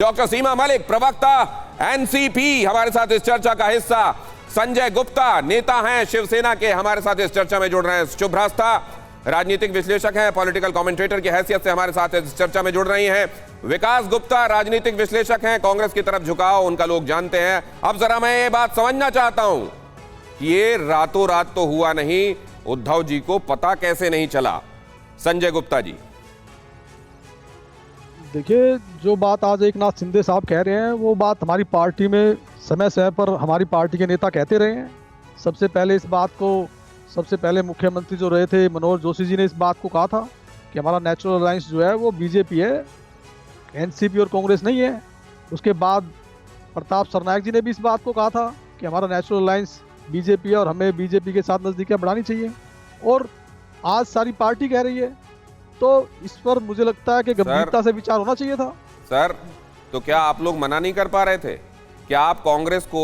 Doctor सीमा मलिक, प्रवक्ता NCP, हमारे साथ इस चर्चा का हिस्सा। संजय गुप्ता, नेता हैं शिवसेना के, हमारे साथ इस चर्चा में जुड़ रहे हैं। शुभ्रास्ता, राजनीतिक विश्लेषक हैं, पॉलिटिकल कमेंटेटर की हैसियत से हमारे साथ इस चर्चा में जुड़ रही हैं। विकास गुप्ता, राजनीतिक विश्लेषक हैं, कांग्रेस की तरफ झुकाव उनका लोग जानते हैं। अब जरा मैं ये बात समझना चाहता हूं कि ये रातों रात तो हुआ नहीं, उद्धव जी को पता कैसे नहीं चला? संजय गुप्ता जी। देखिए, जो बात आज एक नाथ शिंदे साहब कह रहे हैं वो बात हमारी पार्टी में समय समय पर हमारी पार्टी के नेता कहते रहे हैं। सबसे पहले मुख्यमंत्री जो रहे थे मनोहर जोशी जी ने इस बात को कहा था कि हमारा नेचुरल अलायंस जो है वो बीजेपी है, एनसीपी और कांग्रेस नहीं है। उसके बाद प्रताप सरनायक जी ने भी इस बात को कहा था कि हमारा नेचुरल अलायंस बीजेपी है और हमें बीजेपी के साथ नज़दीकियाँ बढ़ानी चाहिए। और आज सारी पार्टी कह रही है, तो इस पर मुझे लगता है कि गंभीरता से विचार होना चाहिए था। सर, तो क्या आप लोग मना नहीं कर पा रहे थे? क्या आप कांग्रेस को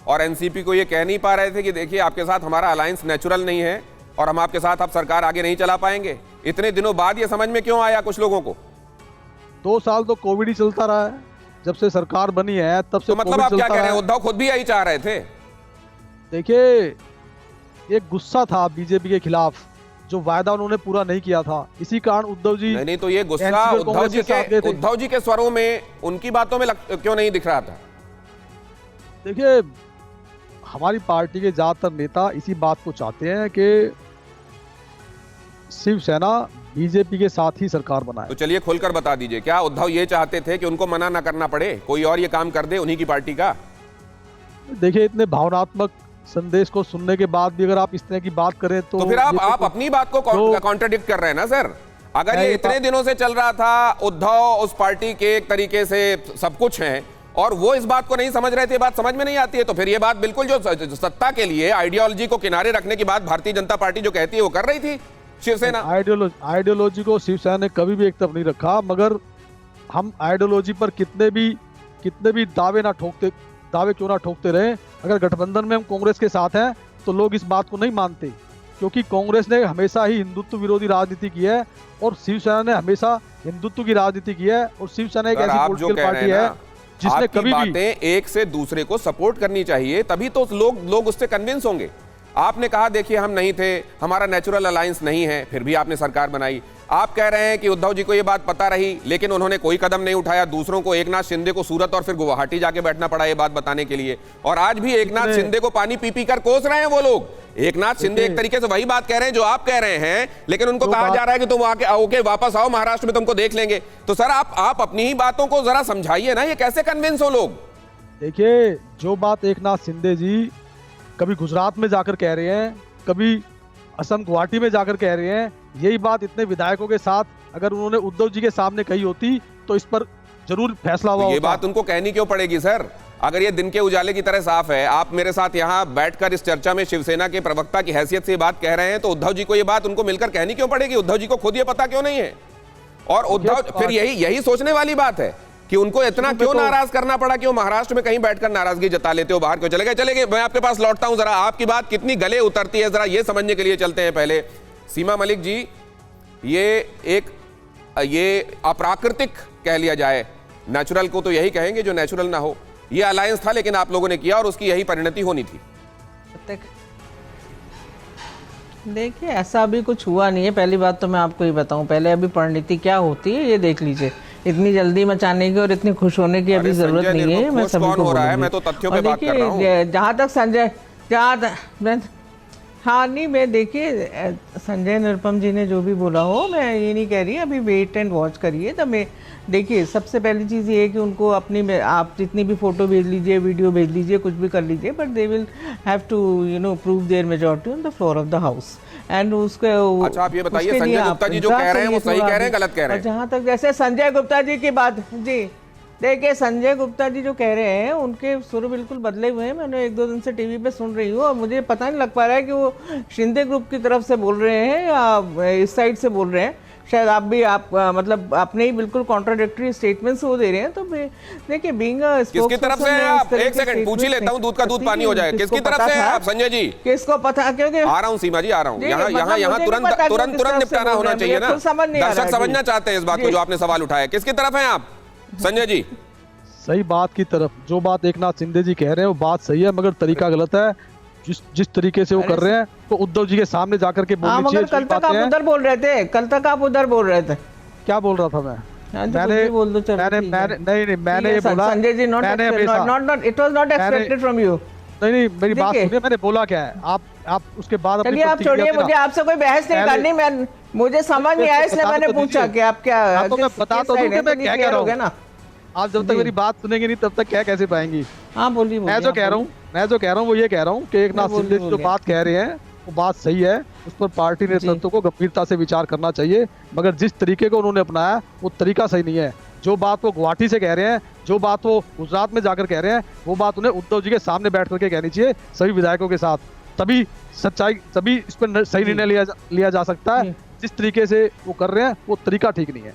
और एनसीपी को ये कह नहीं पा रहे थे कि देखिए आपके साथ हमारा अलायंस नेचुरल नहीं है और हम आपके साथ अब सरकार आगे नहीं चला पाएंगे? इतने दिनों बाद ये समझ में क्यों आया कुछ लोगों को? 2 साल तो कोविड ही चलता रहा है, जब से सरकार बनी है तब से। तो मतलब आप क्या कह रहे हैं, उद्धव खुद भी यही चाह रहे थे? देखिए, एक गुस्सा था बीजेपी के खिलाफ, जो वायदा उन्होंने पूरा नहीं किया था, इसी कारण उद्धव जी। नहीं, तो ये गुस्सा उद्धव जी के स्वरों में, उनकी बातों में क्यों नहीं दिख रहा था? देखिए, हमारी पार्टी के ज्यादातर नेता इसी बात को चाहते हैं कि शिवसेना बीजेपी के साथ ही सरकार बनाए। तो चलिए खुलकर बता दीजिए, क्या उद्धव ये चाहते थे कि उनको मना ना करना पड़े, कोई और ये काम कर दे उन्हीं की पार्टी का? देखिए, इतने भावनात्मक संदेश को सुनने के बाद भी अगर आप इस तरह की बात करें तो फिर आप अपनी बात को कॉन्ट्रडिक्ट कर रहे हैं ना सर। अगर ये इतने दिनों से चल रहा था, उद्धव उस पार्टी के एक तरीके से सब कुछ हैं और वो इस बात को नहीं समझ रहे थे, बात समझ में नहीं आती है, तो फिर ये बात बिल्कुल जो सत्ता के लिए आइडियोलॉजी को किनारे रखने की बात भारतीय जनता पार्टी जो कहती है वो कर रही थी शिवसेना। आइडियोलॉजी को शिवसेना ने कभी भी एक तरफ नहीं रखा, मगर हम आइडियोलॉजी पर कितने भी दावे क्यों ना ठोकते रहे, अगर गठबंधन में हम कांग्रेस के साथ हैं तो लोग इस बात को नहीं मानते, क्योंकि कांग्रेस ने हमेशा ही हिंदुत्व विरोधी राजनीति की है और शिवसेना ने हमेशा हिंदुत्व की राजनीति की है। और शिवसेना एक ऐसी पॉलिटिकल पार्टी है जिसने कभी भी एक से दूसरे को सपोर्ट करनी चाहिए, तभी तो लोग उससे कन्विंस होंगे। आपने कहा देखिए हम नहीं थे, हमारा नेचुरल अलायंस नहीं है, फिर भी आपने सरकार बनाई। आप कह रहे हैं कि उद्धव जी को यह बात पता रही लेकिन उन्होंने कोई कदम नहीं उठाया, दूसरों को, एकनाथ शिंदे को सूरत और फिर गुवाहाटी जाके बैठना पड़ा ये बात बताने के लिए। और आज भी एकनाथ शिंदे को पानी पी कर कोस रहे हैं वो लोग। एकनाथ शिंदे एक तरीके से वही बात कह रहे हैं जो आप कह रहे हैं, लेकिन उनको कहा जा रहा है कि तुम आके वापस आओ, महाराष्ट्र में तुमको देख लेंगे। तो सर आप अपनी ही बातों को जरा समझाइए ना, ये कैसे कन्विंस हो लोग? देखिए, जो बात एकनाथ शिंदे जी कभी गुजरात में जाकर कह रहे हैं, कभी असम गुवाहाटी में जाकर कह रहे हैं, यही बात इतने विधायकों के साथ अगर उन्होंने उद्धव जी के सामने कही होती तो इस पर जरूर फैसला हुआ होता। ये बात उनको कहनी क्यों पड़ेगी सर, अगर ये दिन के उजाले की तरह साफ है? आप मेरे साथ यहाँ बैठकर इस चर्चा में शिवसेना के प्रवक्ता की हैसियत से बात कह रहे हैं, तो उद्धव जी को ये बात उनको मिलकर कहनी क्यों पड़ेगी? उद्धव जी को खुद ये पता क्यों नहीं है? और उद्धव फिर यही सोचने वाली बात है कि उनको इतना क्यों नाराज करना पड़ा कि वो महाराष्ट्र में कहीं बैठकर नाराजगी जता लेते हो, बाहर क्यों चले गए? मैं आपके पास लौटता हूं, जरा आपकी बात कितनी गले उतरती है जरा ये समझने के लिए चलते हैं पहले। सीमा मलिक जी, ये अप्राकृतिक कह लिया जाए, नेचुरल को तो यही कहेंगे जो नेचुरल ना हो। ये अलायंस था लेकिन आप लोगों ने किया और उसकी यही परिणति होनी थी। देखिए, ऐसा अभी कुछ हुआ नहीं है। पहली बात तो मैं आपको ये बताऊं, पहले अभी परिणति क्या होती है ये देख लीजिए। इतनी जल्दी मचाने की और इतनी खुश होने की अभी जरूरत नहीं है। मैं सभी को बोलूंगी। मैं तो तथ्यों पे बात कर रहा हूं। जहां तक हाँ नहीं, मैं देखिए संजय निरुपम जी ने जो भी बोला हो, मैं ये नहीं कह रही, अभी वेट एंड वॉच करिए। तो मैं देखिए, सबसे पहली चीज़ ये है कि उनको अपनी आप जितनी भी फोटो भेज लीजिए, वीडियो भेज लीजिए, कुछ भी कर लीजिए, but they will have to prove their majority on the floor of the house. And उसके अच्छा, आप ये बताइए, संजय गुप्ता जी जो कह रहे हैं वो सही कह रहे हैं, गलत कह रहे हैं? जहाँ तक जैसे संजय गुप्ता जी की बात, जी देखिए, संजय गुप्ता जी जो कह रहे हैं उनके सुर बिल्कुल बदले हुए हैं। मैंने 1-2 दिन से टीवी पे सुन रही हूँ और मुझे पता नहीं लग पा रहा है कि वो शिंदे ग्रुप की तरफ से बोल रहे हैं या इस साइड से बोल रहे हैं। शायद आप मतलब अपने ही बिल्कुल कॉन्ट्राडिक्टरी स्टेटमेंट्स वो दे रहे हैं। तो देखिए, बीइंग अ किसकी तरफ से है आप? एक सेकंड पूछ ही लेता हूं, दूध का दूध पानी हो जाए। किसकी तरफ से है आप संजय जी? किसको पता? क्योंकि आ रहा हूं सीमा जी, आ रहा हूं। यहाँ तुरंत निपटाना होना चाहिए ना, दर्शक समझना चाहते हैं इस बात को जो आपने सवाल उठाया। किसकी तरफ है आप संजय जी? सही बात की तरफ, जो बात एकनाथ शिंदे जी कह रहे हैं वो बात सही है, मगर तरीका गलत है। जिस तरीके से वो कर रहे हैं तो उद्धव जी के सामने जाकर के हाँ, बोलनी मगर चाहिए। कल तक आप उधर बोल रहे थे, कल तक आप उधर बोल रहे थे। क्या बोल रहा था मैं? हाँ, तो कुछ भी बोल दो, चलो मैंने ठीक है। नहीं मैंने ये बोला, संजय जी, मैंने हमेशा not it was not expected from you. नहीं मेरी बात देखिए। सुनिए, मैंने बोला क्या है, आप उसके बाद अपनी चलिए आप प्रतिक्रिया छोड़िए, देना। मुझे आपसे कोई बहस नहीं पहले- करनी, मैं मुझे समझ नहीं आया इसलिए बता मैंने तो पूछा दीजिए। कि आप क्या हाँ, तो मैं किस- बता किस तो दूं side कि हैं, मैं तो क्या clear कह रहा हो गया हूँ। ना। आप जब तक जी। मेरी बात सुनेंगे नहीं तब तक क्या कैसे पाएंगी? हाँ बोलिए मैं जो कह रहा हूँ वो ये कह रहा हूँ कि एकनाथ बोलिए, शिंदे जी जो बोलिए। बात कह रहे हैं वो बात सही है, उस पर पार्टी नेतृत्व को गंभीरता से विचार करना चाहिए, मगर जिस तरीके को उन्होंने अपनाया वो तरीका सही नहीं है। जो बात वो गुवाहाटी से कह रहे हैं, जो बात वो गुजरात में जाकर कह रहे हैं, वो बात उन्हें उद्धव जी के सामने बैठ करके कहनी चाहिए सभी विधायकों के साथ, तभी सच्चाई इस पर सही निर्णय लिया जा सकता है। जी। जिस तरीके से वो कर रहे हैं वो तरीका ठीक नहीं है।